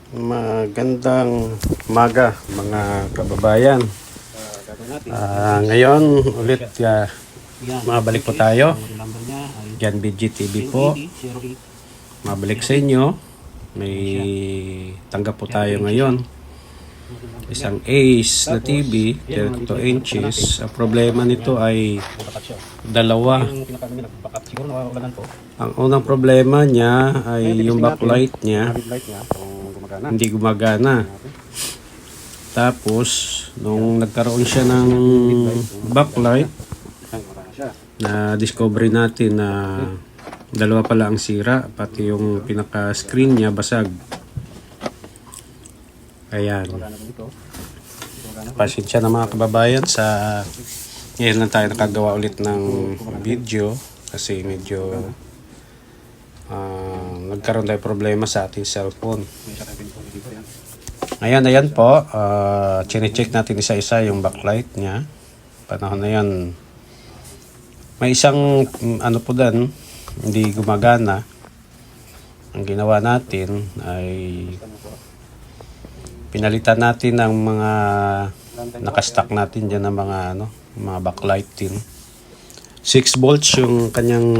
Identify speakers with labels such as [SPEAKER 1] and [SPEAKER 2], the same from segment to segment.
[SPEAKER 1] Magandang umaga mga kababayan. Ngayon ulit mabalik po tayo. Jan BGTV po. Mabalik sa inyo. May tanggap po tayo ngayon. Isang Ace na TV, 32 inches. Ang problema nito ay dalawa. Ang unang problema niya ay yung backlight niya hindi gumagana. Tapos nung nagkaroon siya ng backlight, na discover natin na dalawa pala ang sira, pati yung pinaka screen niya basag. Ayan, pasensya na mga kababayan, sa ngayon lang tayo nakagawa ulit ng video kasi medyo nagkaroon tayo problema sa ating cellphone. Ayan po, chine-check natin isa-isa yung backlight niya. Panahon na yan, may isang ano po dan, hindi gumagana. Ang ginawa natin ay pinalitan natin ng mga nakastock natin dyan ng mga backlight din. 6 volts yung kanyang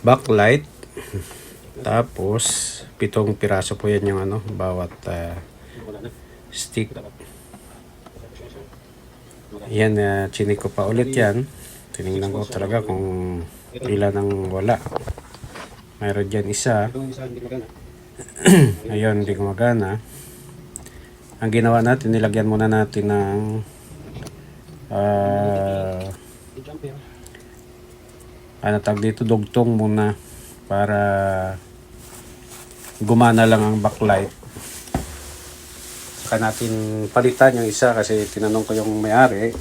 [SPEAKER 1] backlight. Tapos 7 piraso po yan yung bawat stick. Yan, chinik ko pa ulit yan. Tinignan ko talaga kung ilan ang wala. Mayroon dyan isa. Ayun, hindi gumagana. Ang ginawa natin, nilagyan muna natin ng tawag dito, dugtong muna para gumana lang ang backlight. Saka natin palitan yung isa kasi tinanong ko yung may-ari.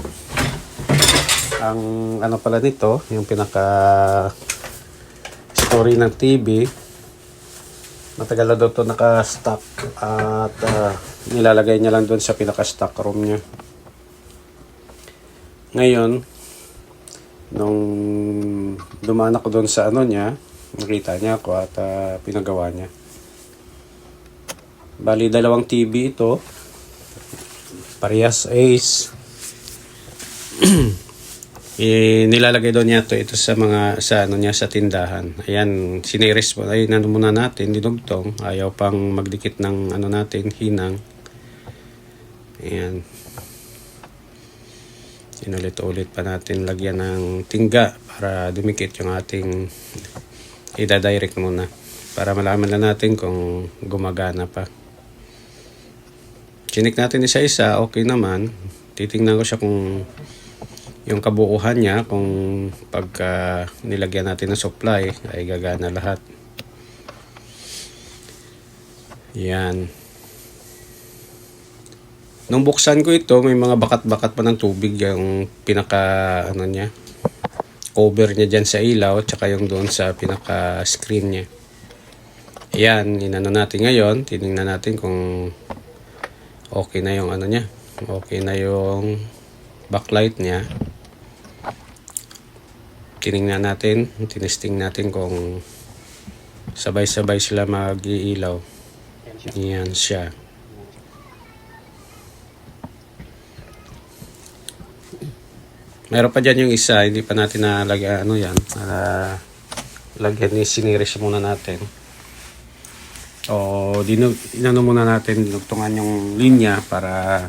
[SPEAKER 1] Ang pala nito, yung pinaka story ng TV, matagal na daw ito naka-stock at nilalagay niya lang doon sa pinaka-stock room niya. Ngayon, nung dumaan ako doon sa niya, nakita niya ako at pinagawa niya. Bali, dalawang TV ito, parehas Ace. Nilalagay doon niya ito sa mga sa tindahan. Ayan, siniris po. Ay, muna natin, dinugtong. Ayaw pang magdikit ng natin, hinang. Ayan. Inulit-ulit pa natin lagyan ng tingga para dumikit yung ating ida-direct muna. Para malaman lang natin kung gumagana pa. Chinik natin isa-isa, okay naman. Titingnan ko siya kung yung kabuuhan niya, kung pagka nilagyan natin ng supply ay gagana lahat. Yan. Nung buksan ko ito, may mga bakat-bakat pa ng tubig yung pinaka niya, cover niya dyan sa ilaw, tsaka yung doon sa pinaka screen niya. Yan, natin ngayon. Tinignan natin kung okay na yung niya, okay na yung backlight niya. Tinignan natin, tinesting natin kung sabay-sabay sila mag-iilaw. Yan siya. Meron pa dyan yung isa, hindi pa natin nalagyan yan. Lagyan ni siniris muna natin. O muna natin, dinugtungan yung linya para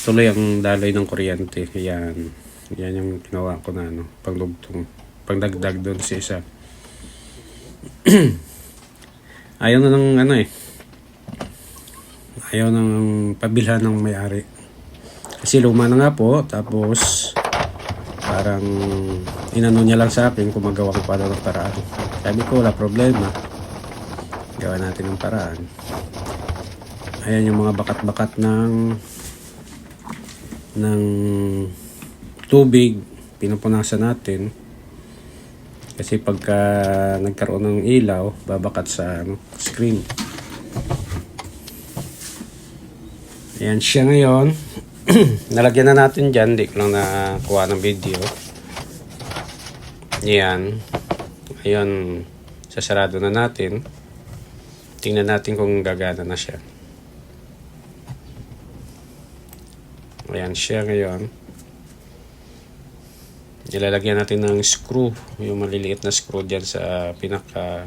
[SPEAKER 1] tuloy ang daloy ng kuryente. Yan yung ginawa ko na pangdugtong, pangdagdag doon sa isa. Ayaw na ng ayaw nang pabilhan ng may-ari. Kasi luma na nga po, tapos parang niya lang sa akin kung magawa ko para ng paraan. Sabi ko, wala problema. Gawa natin ng paraan. Ayan yung mga bakat-bakat ng tubig, pinupunasan natin. Kasi pagka nagkaroon ng ilaw, babakat sa screen. Ayan siya ngayon. Nalagyan na natin dyan, hindi ko lang nakuha ng video. Ayan. Ayun, sasarado na natin. Tingnan natin kung gagana na siya. Ayan siya ngayon. Ilalagyan natin ng screw, yung maliliit na screw dyan sa pinaka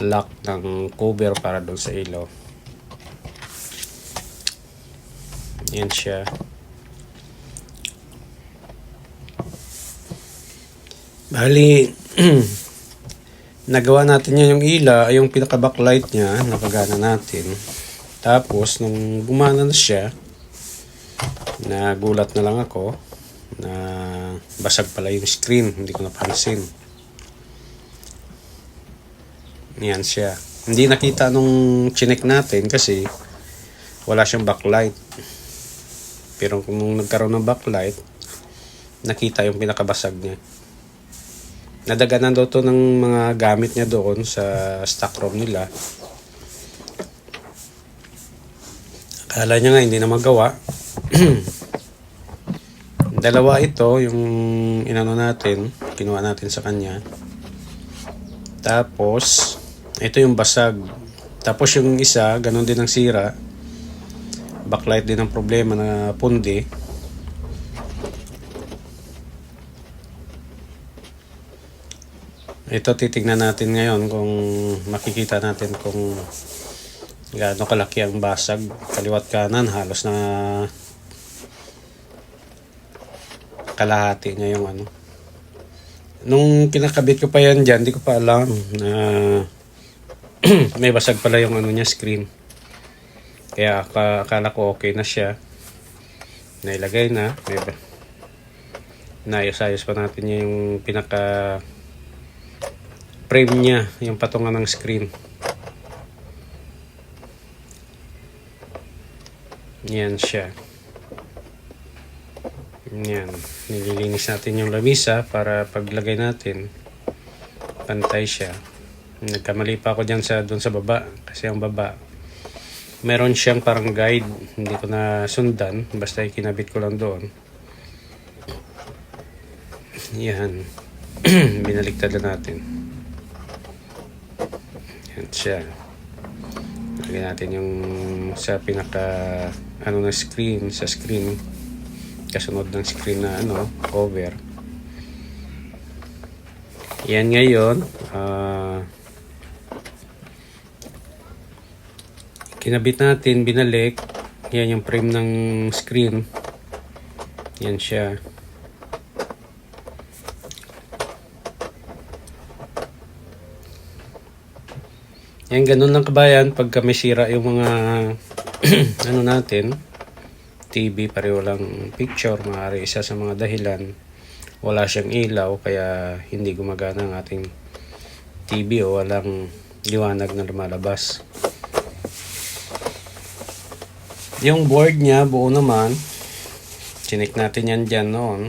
[SPEAKER 1] lock ng cover para doon sa ilaw. Ayan siya. Bali, nagawa natin yan yung yung pinaka backlight niya, napagana natin. Tapos, nung gumana na siya, nagulat na lang ako na basag pala yung screen, hindi ko napansin. Yan siya. Hindi nakita nung chinek natin kasi wala siyang backlight. Pero kung nagkaroon ng backlight, nakita yung pinakabasag niya. Nadaganan daw to ng mga gamit niya doon sa stock room nila. Akala niya nga hindi na magawa. Dalawa ito, yung inano natin, kinuha natin sa kanya. Tapos, ito yung basag. Tapos yung isa, ganun din ang sira. Backlight din ang problema na pundi. Ito titignan natin ngayon kung makikita natin kung gaano kalaki ang basag. Kaliwat kanan, halos na kalahati niya yung ano. Nung kinakabit ko pa yan dyan, di ko pa alam na may basag pala yung ano niya, screen. Kaya akala ko okay na siya. Nailagay na. Naayos-ayos pa natin yung pinaka frame niya, yung patungan ng screen. Yan siya. Yan. Nililinis natin yung lamisa para paglagay natin pantay siya. Nagkamali pa ako dyan doon sa baba kasi ang baba meron siyang parang guide, hindi ko na sundan, basta ikinabit ko lang doon. Yan. Binaliktad na natin. Yan siya. Lagyan natin yung sa pinaka na screen, sa screen kasunod ng screen na cover. Yan ngayon, kinabit natin, binalik. Yan yung frame ng screen. Yan siya. Yan, ganun lang kabayan pagka may sira yung mga natin, TV, pareho lang picture, maaari isa sa mga dahilan wala siyang ilaw kaya hindi gumagana ang ating TV o walang liwanag na lumalabas. Yung board niya buo naman, chinik natin yan dyan noon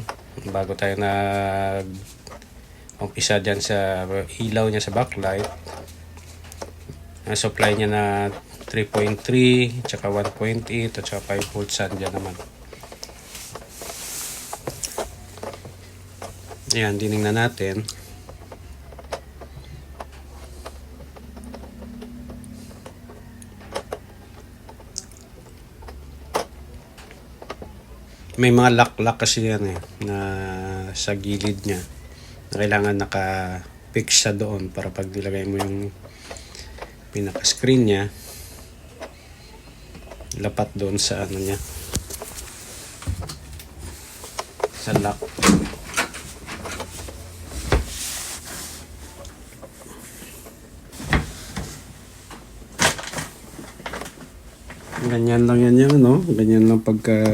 [SPEAKER 1] bago tayo umpisa dyan sa ilaw niya sa backlight. Ang supply niya na 3.3, tsaka 1.8, at tsaka 5 volts dyan naman. Ayan, dinignan natin. May mga lock-lock kasi yan na sa gilid niya. Na kailangan naka-fix siya doon para pag nilagay mo yung pinaka-screen niya, lapat doon sa niya, sa lock. Ganyan lang yan yung ganyan lang pagka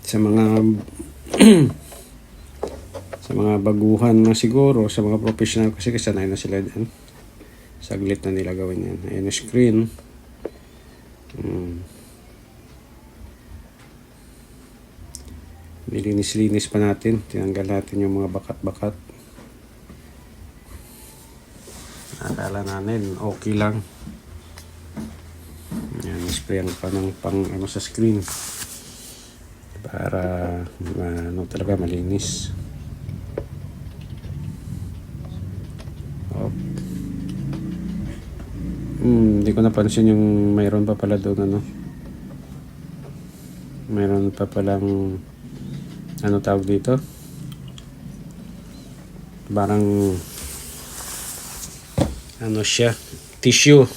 [SPEAKER 1] sa mga sa mga baguhan na siguro, sa mga professional kasi sanay na sila dyan. Saglit na nila gawin yan. Ayan yung screen. Nilinis-linis pa natin. Tinanggal natin yung mga bakat-bakat. Akala natin okay lang. Ayan, sprayan pa ng sa screen. Para talaga malinis. Hindi ko napansin yung mayroon pa pala doon ano. Mayroon pa palang ano tawag dito? Parang ano siya, tissue.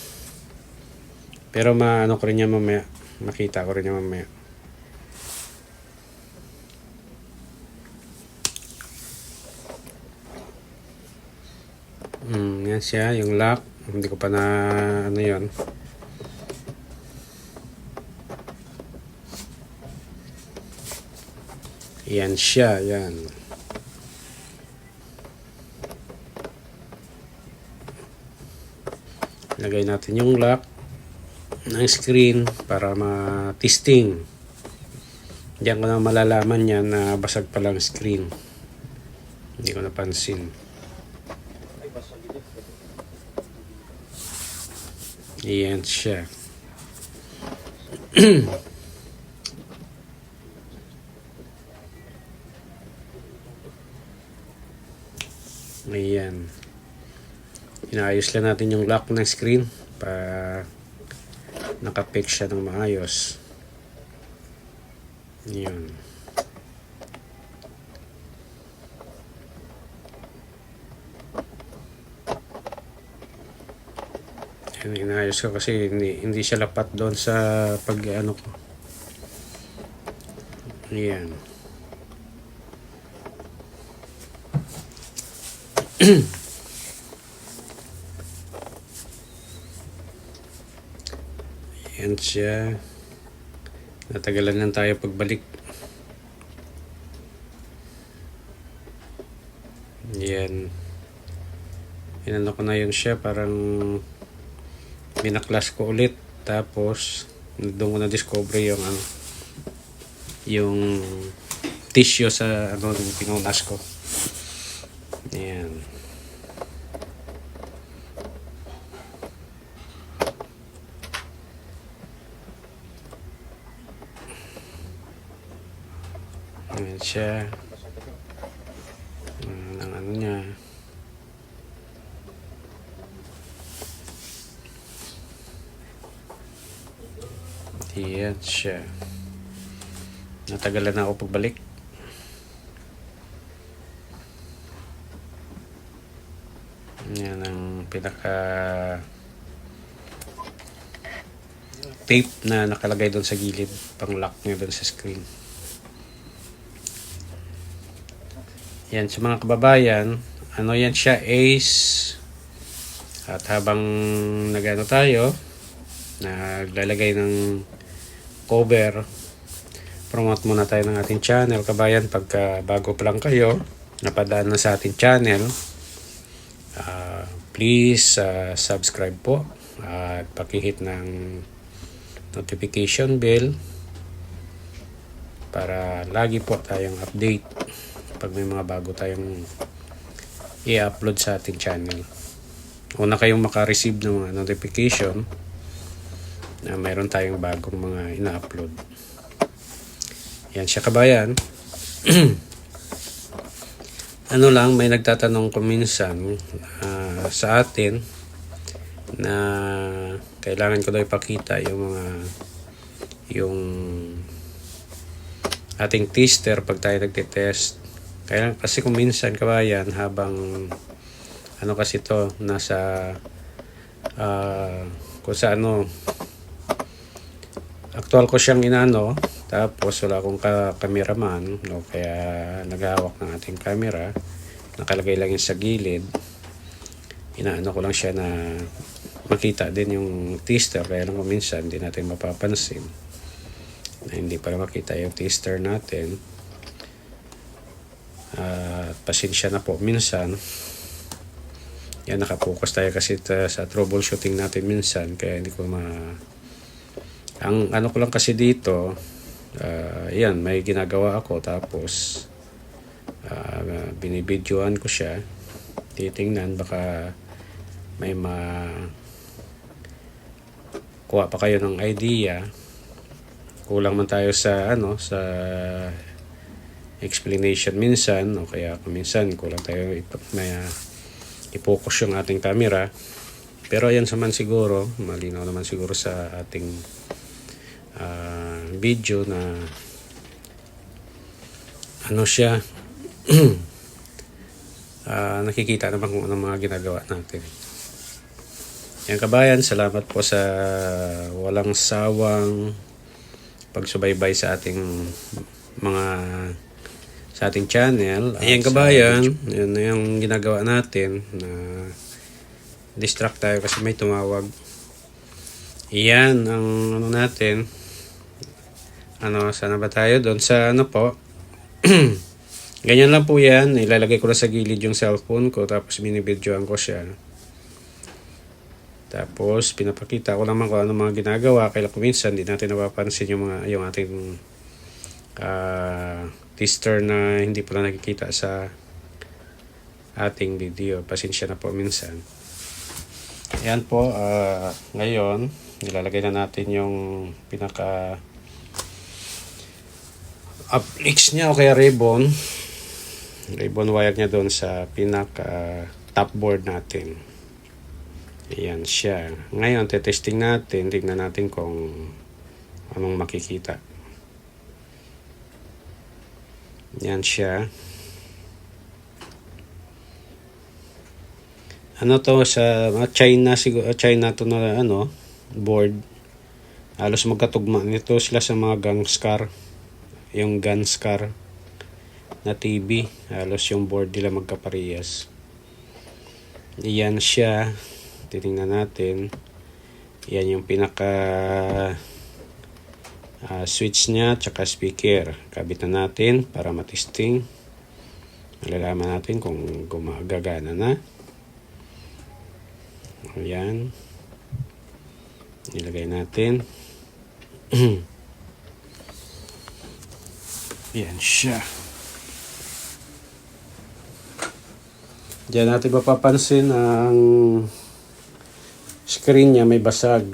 [SPEAKER 1] Pero maano ko rin niya mamaya. Makita ko rin niya mamaya. Yan siya, yung lock. Hindi ko pa na ano yon. Yan siya, yan. Lagay natin yung lock ng screen para ma-testing. Diyan ko na malalaman yan na basag pa lang screen. Hindi ko napansin. Yan siya. Ayan. Inaayos lang natin yung lock ng screen para naka-fix siya ng maayos. Yun. Inaayos ko kasi hindi siya lapat doon sa pag ano ko. Ayan. Ayan siya. Natagalan lang tayo pagbalik. Ayan. Inano ko na yun siya. Parang minaklas ko ulit. Tapos doon ko na discover yung ano, yung tissue sa ano yung pinunas ko. Ayan. Ayan siya. Ang ano niya. Ayan siya. Natagalan na ako pagbalik. Yan ang pinaka tape na nakalagay doon sa gilid, pang lock niya doon sa screen. Yan sa mga kababayan, ano yan siya, Ace. At habang nagano tayo, naglalagay ng cover, promote muna tayo ng ating channel, kabayan. Pagka bago pa lang kayo, napadaan na sa ating channel, please subscribe po at pakihit ng notification bell para lagi po tayong update pag may mga bago tayong i-upload sa ating channel. Una kayong makareceive ng mga notification na mayroon tayong bagong mga ina-upload. Yan siya, kabayan. Ano lang, may nagtatanong ko minsan sa atin na kailangan ko daw ipakita yung ating tester pag tayo nagtitest. Kaya kasi kung minsan, kabayan, habang ano kasi to nasa kung sa ano actual ko siyang inano, tapos wala akong cameraman, no, kaya naghahawak ng ating camera, nakalagay lang yun sa gilid, inaano ko lang siya na makita din yung tester, kaya lang minsan hindi natin mapapansin na hindi para makita yung tester natin. Pasensya na po minsan. Yan, nakapokus tayo kasi sa troubleshooting natin minsan, kaya hindi ko ang ano ko lang kasi dito, yan, may ginagawa ako, tapos binibidyoan ko siya, titingnan baka may kuha pa kayo ng idea. Kulang man tayo sa ano, sa explanation minsan, o kaya minsan kulang tayo may i-focus yung ating camera. Pero ayan naman siguro, malinaw naman siguro sa ating video na ano siya, nakikita naman kung anong mga ginagawa natin. Yan kabayan, salamat po sa walang sawang pagsubaybay sa ating mga sa ating channel. Ayan kabayan, yun na yung ginagawa natin na distract tayo kasi may tumawag. Iyan ang ano natin. Ano, sana ba tayo doon sa ano po? Ganyan lang po yan. Ilalagay ko na sa gilid yung cellphone ko tapos binibidyoan ko siya. Tapos pinapakita ko naman kung ano mga ginagawa. Kaya minsan hindi natin napapansin yung ating tester na hindi pala nakikita sa ating video. Pasensya na po minsan. Ayan po, ngayon nilalagay na natin yung pinaka uplix niya o kaya ribbon wire niya doon sa pinaka top board natin. Ayan siya. Ngayon testing natin, tingnan natin kung anong makikita. Ayan siya. Ano to sa China siguro, China to na ano board. Halos magkatugma nito sila sa mga Gangscar. Yung Ganscar na TV, halos yung board nila magkaparehas. Iyan siya. Titingnan natin. Yan yung pinaka switch niya tsaka speaker. Kabit na natin para matesting. Malalaman natin kung gumagana na. Ayan. Nilagay natin. Yan siya. Diyan natin mapapansin ang screen niya may basag.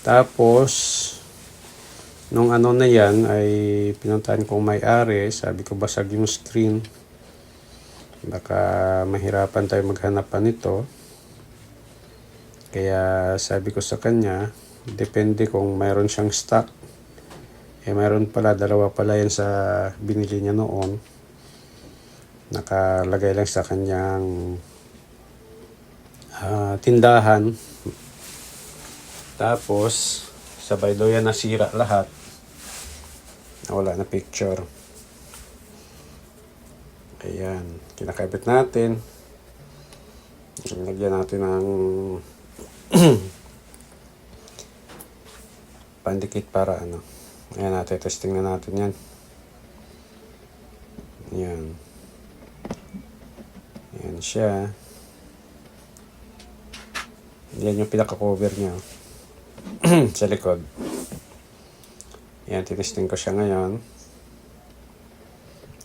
[SPEAKER 1] Tapos nung ano na yan ay pinuntahan kong may-ari, sabi ko basag yung screen. Baka mahirapan tayo maghanap pa nito. Kaya sabi ko sa kanya, depende kung mayroon siyang stock. Mayroon pala, dalawa pala yan sa binili niya noon. Nakalagay lang sa kanyang tindahan. Tapos, sabay daw yan nasira lahat. Wala na picture. Ayan, kinakabit natin. Lagyan natin ng pandikit para ano. Ayan, testing na natin yan. Ayan. Ayan siya. Yan yung pinaka-cover niya. Sa likod. Ayan, tinesting ko siya ngayon.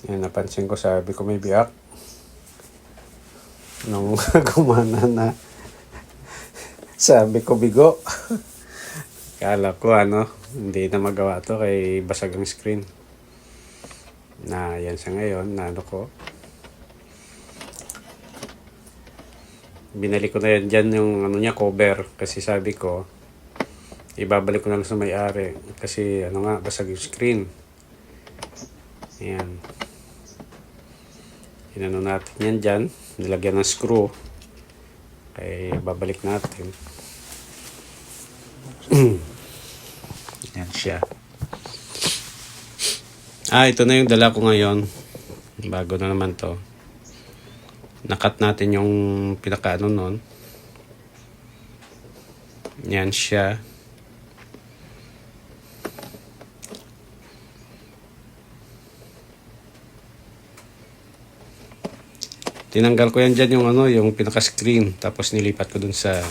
[SPEAKER 1] Ayan, napansin ko, sabi ko may biyak. Nung gumana na. Sabi ko bigo. Kala ko hindi na magawa to kay basag ang screen. Na yan sa ngayon, ko. Binalik ko na yan dyan yung niya, cover. Kasi sabi ko, ibabalik ko na lang sa may-ari. Kasi basag yung screen. Ayan. Inano natin yan dyan. Nilagyan ng screw. Kaya babalik natin. Yan siya. Ito na yung dala ko ngayon. Bago na naman to. Nakat natin yung pinaka nun. Yan siya. Tinanggal ko yan dyan yung pinaka screen. Tapos nilipat ko dun sa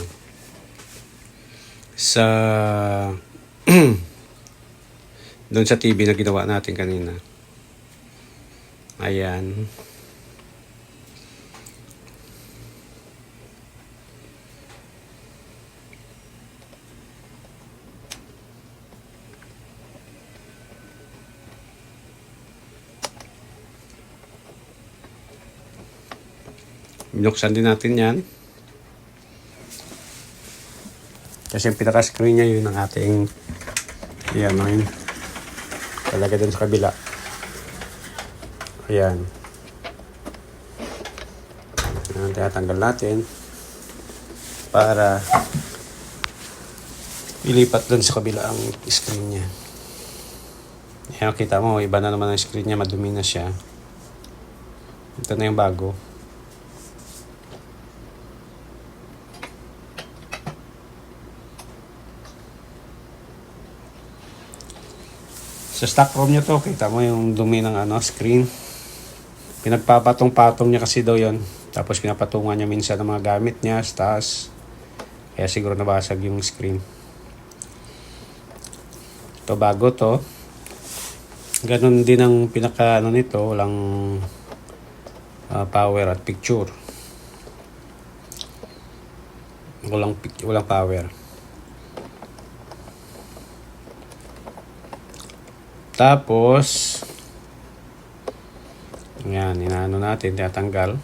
[SPEAKER 1] doon sa TV na ginawa natin kanina. Ayan. Binuksan din natin yan. Kasi yung pinaka-screen niya yun ang ating ayan, no, yun. Talaga dun sa kabila. Ayan. Ayan, tinatanggal natin para ilipat dun sa kabila ang screen niya. Ayan, kita mo, iba na naman ang screen niya, madumi na siya. Ito na yung bago. Sa stock ROM nyo to, kita mo yung dumi ng screen. Pinagpapatong-patong niya kasi daw yon. Tapos pinapatungan niya minsan ng mga gamit niya sa taas. Kaya siguro nabasag yung screen. Ito bago to. Ganun din ang pinaka nito, walang power at picture. Walang power. Tapos yan, inaano natin, tinatanggal.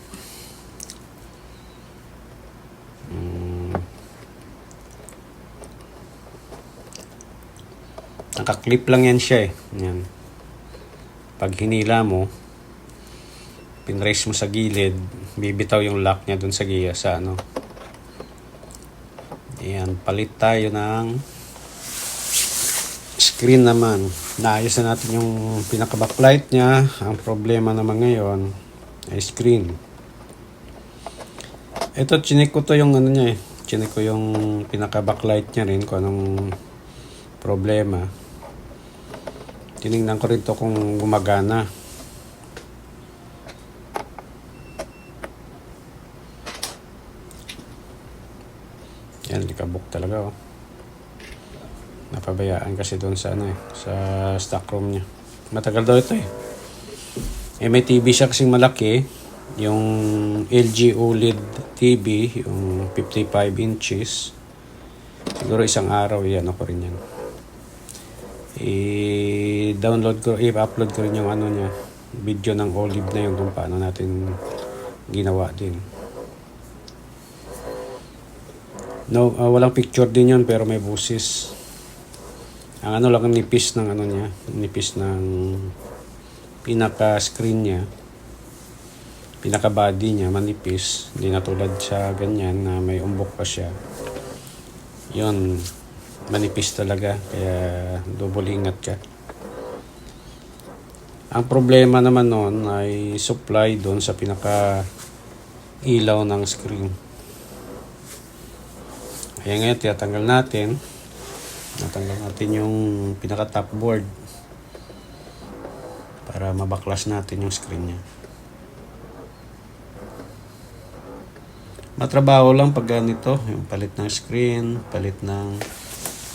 [SPEAKER 1] Naka-clip lang yan siya eh. Yan. Pag hinila mo, pinrace mo sa gilid, bibitaw yung lock niya dun sa giya sa Ayan, palit tayo ng screen naman. Naayos na natin yung pinaka-backlight niya. Ang problema naman ngayon ay screen. Ito, chinek ko to yung niya eh. Chinek ko yung pinaka-backlight niya rin kung anong problema. Tinignan ko rin to kung gumagana. Yan, likabok talaga oh. Napabayaan kasi doon sa sa stock room niya. Matagal daw ito eh. May TV siya kasing malaki, yung LG OLED TV, yung 55 inches. Siguro isang araw yan ako rin yan. I-download ko, i-upload ko rin yung niya, video ng OLED na yun kung paano natin ginawa din. No, walang picture din yun pero may busis. Ang lang ang nipis ng niya, nipis ng pinaka-screen niya, pinaka-body niya, manipis. Hindi na tulad sa ganyan na may umbok pa siya. Yun, manipis talaga, kaya double ingat ka. Ang problema naman nun ay supply doon sa pinaka-ilaw ng screen. Kaya ngayon, tinatanggal natin. Natanggal natin yung pinaka-top board para mabaklas natin yung screen niya. Matrabaho lang pag ganito, yung palit ng screen, palit ng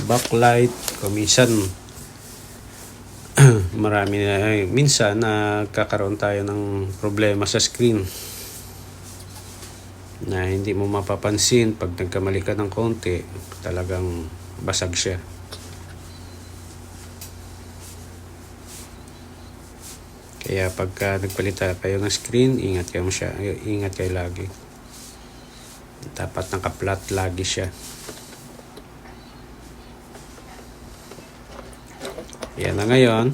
[SPEAKER 1] backlight. Minsan minsan nagkakaroon tayo ng problema sa screen na hindi mo mapapansin. Pag nagkamali ka ng konti, talagang basag siya. Kaya pagka nagpalit kayo ng screen, ingat kayo lagi. Dapat naka-flat lagi siya. Yan na ngayon.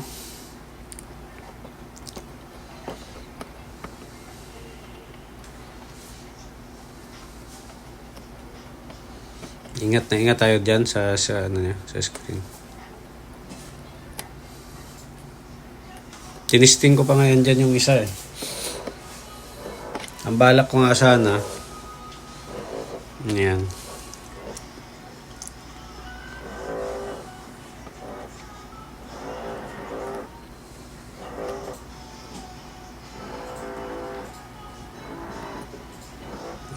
[SPEAKER 1] Ingat tayo diyan sa screen. Tinisting ko pa ngayon dyan yung isa eh. Ang balak ko nga sana, yan.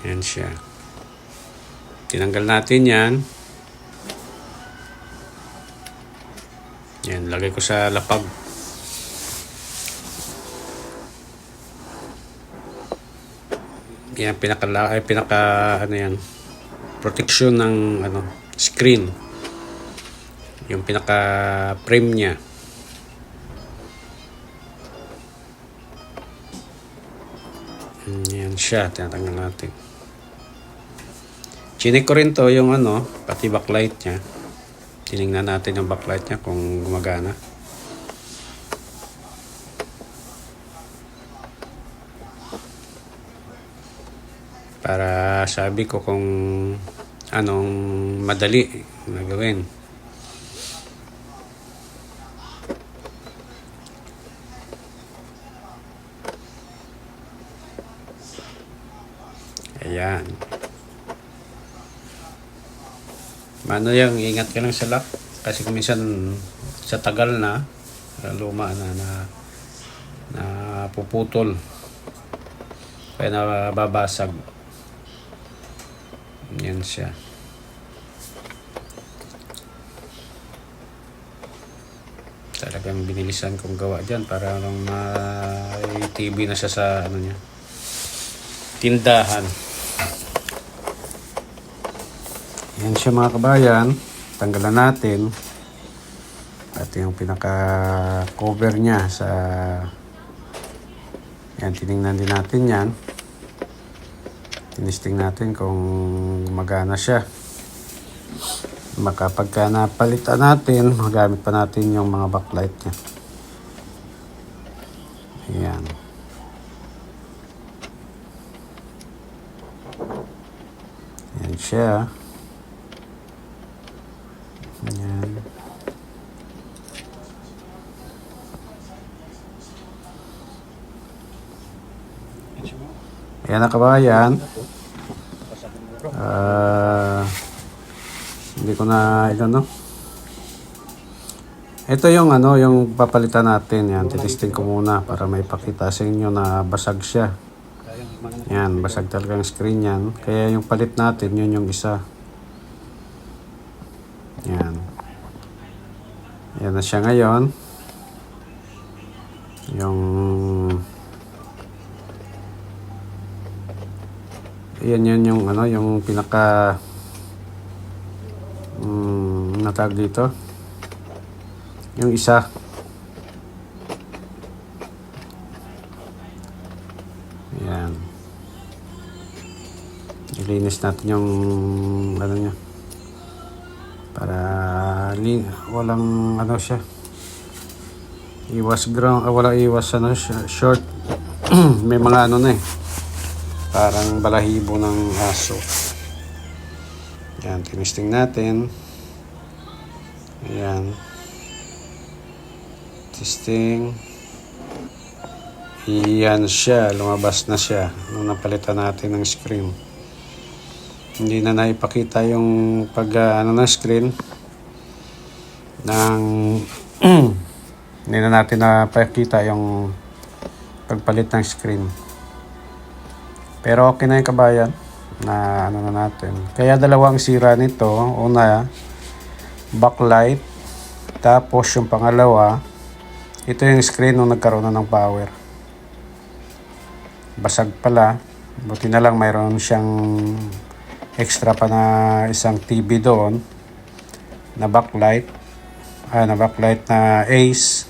[SPEAKER 1] Yan siya. Tinanggal natin yan. Yan, lagay ko sa lapag. Yan, pinaka yan, protection ng screen. Yung pinaka frame niya. Yan siya, tinatanggal natin. Chinik ko rin to yung ano, pati backlight niya. Tinignan natin yung backlight niya kung gumagana. Para sabi ko kung anong madali na gawin. Ayan. Mano yung ingat ka lang sa lock. Kasi kung minsan sa tagal na, luma na puputol. Kaya nababasag. Yan siya. Talagang binilisan kong gawa dyan para lang may TV na siya sa ano niya, tindahan. Yan siya mga kabayan. Tanggalan natin. At yung pinaka cover niya sa yan, tinignan din natin yan. Tinisting natin kung magana siya. Pagka napalitan natin, magamit pa natin yung mga backlight niya. Ayan. Ayan siya. Ayan. Ayan na kabayan. Hindi ko na no. Ito yung ano, yung papalitan natin. Yan, titesting ko muna para may pakita sa inyo na basag siya. Yan, basag talaga ang screen yan. Kaya yung palit natin, yun yung isa. Yan. Yan na siya ngayon. Yung yan yung ano, yung pinaka natag dito. Yung isa. Yan. Ilinis natin yung ano niya. Para walang ano siya. Iwas ground, wala iwas ano short. May mga ano na eh. Parang balahibo ng aso. Yan, tinisting natin. Ayan. Testing. Iyan siya, lumabas na siya nung napalitan natin ng screen. Hindi na naipakita yung ano ng screen ng hindi na natin napakita yung pagpalit ng screen. Pero okay na yung kabayan na ano na natin. Kaya dalawang sira nito. Una, backlight. Tapos yung pangalawa, ito yung screen nung nagkaroon na ng power. Basag pala. Buti na lang mayroon siyang extra pa na isang TV doon na backlight. Na backlight na Ace.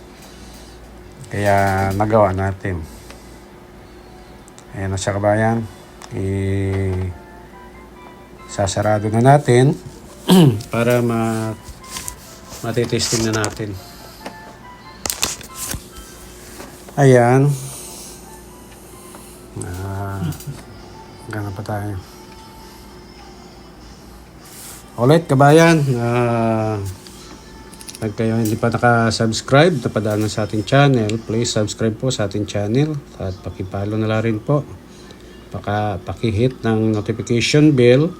[SPEAKER 1] Kaya nagawa natin. Ayan na siya kabayan. Sasarado na natin para matitesting na natin. Ayan. Gana pa tayo. Ulit kabayan. Pag kayo hindi pa naka-subscribe, napadaan na sa ating channel, please subscribe po sa ating channel at pakipalo na rin po. Pakihit ng notification bell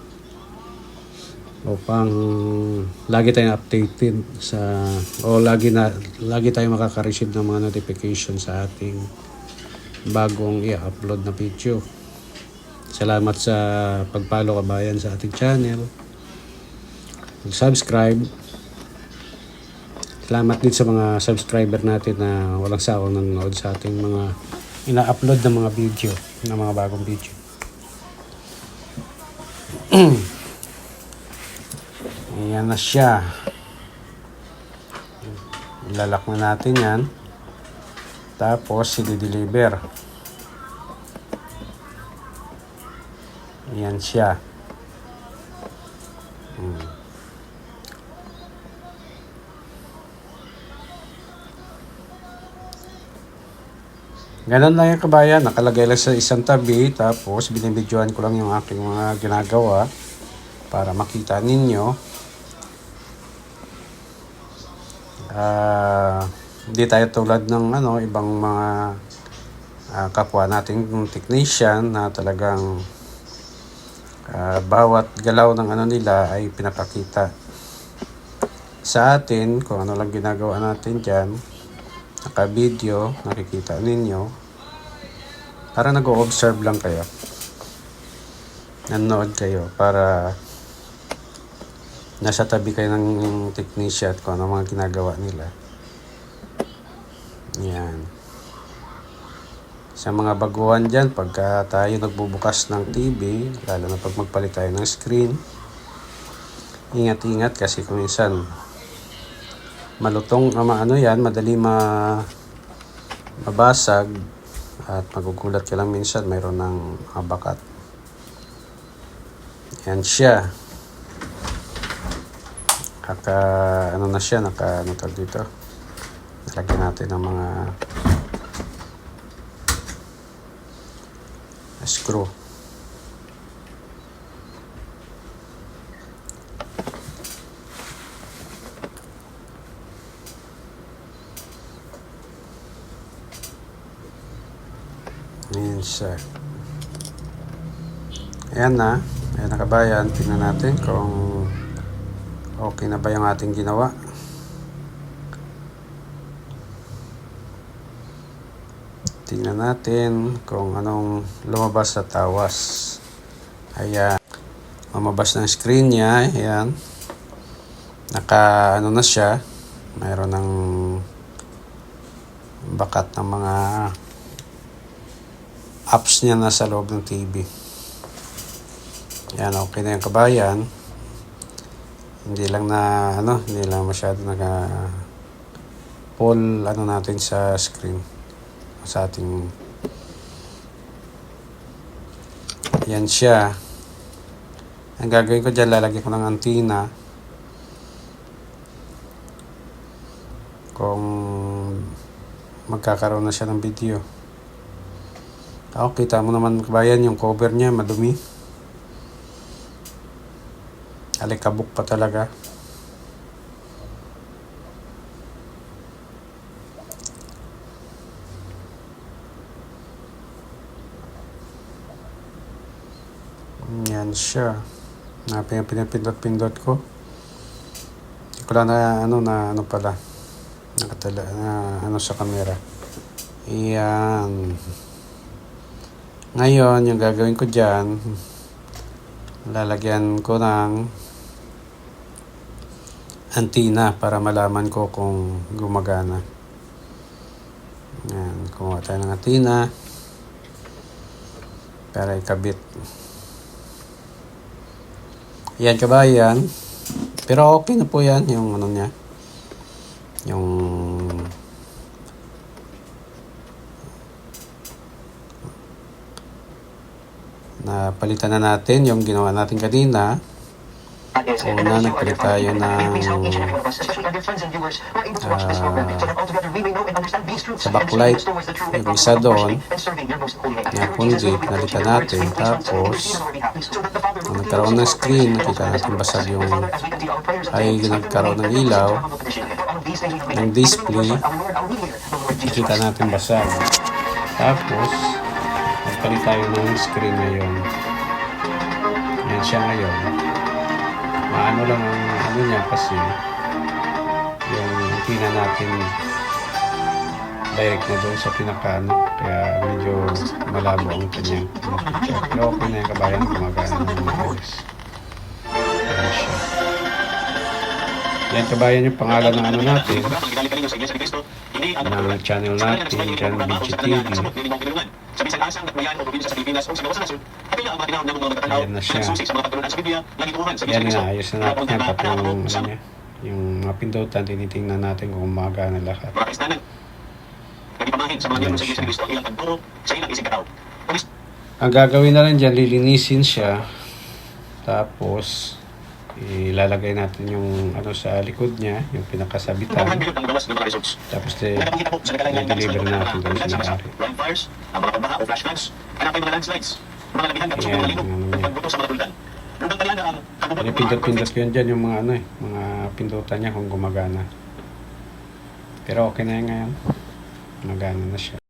[SPEAKER 1] upang lagi tayong updated lagi tayong makaka-receive ng mga notification sa ating bagong i-upload na video. Salamat sa pagpalo kabayan sa ating channel. Subscribe. Salamat din sa mga subscriber natin na walang sawang nanonood sa ating mga ina-upload ng mga video, ng mga bagong video. Ayan na siya. Ilalak na natin yan. Tapos, i-deliver. Ayan siya. Ganun lang yung kabayan, nakalagay lang sa isang tabi, tapos binibidyoan ko lang yung aking mga ginagawa para makita ninyo. Hindi tayo tulad ng ibang mga kapwa nating technician na talagang bawat galaw ng nila ay pinapakita sa atin kung ano lang ginagawa natin dyan. Naka-video, nakikita ninyo. Para nag-o-observe lang kayo. Nanonood kayo para nasa tabi kayo ng technician at kung ano mga ginagawa nila. Yan. Sa mga baguhan dyan, pagka tayo nagbubukas ng TV, lalo na pag magpalit tayo ng screen, ingat-ingat kasi kung minsan malutong madali mabasag at magugulat ka lang minsan mayroon ng bakat. Yan siya. Na siya, dito. Nalagyan natin ng mga screw. Ayan siya. Ayan na kabayan. Tingnan natin kung okay na ba yung ating ginawa. Tingnan natin kung anong lumabas sa tawas. Ayan. Lumabas ng screen niya. Ayan. Na siya. Mayroon ng bakat ng mga apps niya nasa loob ng TV. Yan, okay na yung kabayan. Hindi lang masyado pull natin sa screen. Sa ating yan siya. Ang gagawin ko dyan, lalagyan ko ng antenna. Kung magkakaroon na siya ng video. Kita mo naman kabayan yung cover niya, madumi. Alikabok pa talaga. Yan siya. Pinapindot-pindot ko. Hindi ko lang pala. Nakatala sa camera. Yan. Ngayon, yung gagawin ko dyan, lalagyan ko ng antenna para malaman ko kung gumagana. Yan, kumuha tayo ng antenna para ikabit. Yan kabayan. Pero okay na po yan, yung niya. Yung napalitan na natin yung ginawa natin kanina. Una, nagpalit tayo ng sa backlight. Yung isa doon, na pundi, nalitan natin. Tapos, nung nagkaroon ng screen, nakita natin basag nagkaroon ng ilaw, ng display, nakita natin basag. Tapos, nagpalit tayo ng screen ngayon. Yan siya ngayon. Maano lang ang niya kasi yung antenna natin direct na doon sa pinaka kaya medyo malabo ang kanyang picture. Pero okay na yung kabayan, gumagana ng ayos. Ayan siya. Yan kabayan yung pangalan ng natin, ng channel natin, dyan BGTV. Ayan na siya. Yan inaayos na natin yan. Pati yung mga pindutan, tinitingnan natin kung gumagana lahat. Ayan siya. Ang gagawin na lang dyan, lilinisin siya. Tapos, Ilalagay natin yung ano sa likod niya, yung pinakasabitan. Tapos i-deliver natin doon sa may-ari. Ayan, ano niya. Pindot-pindot ko yun dyan, yung mga ano mga pindutan niya kung gumagana. Pero okay na yan ngayon. Gumagana na siya.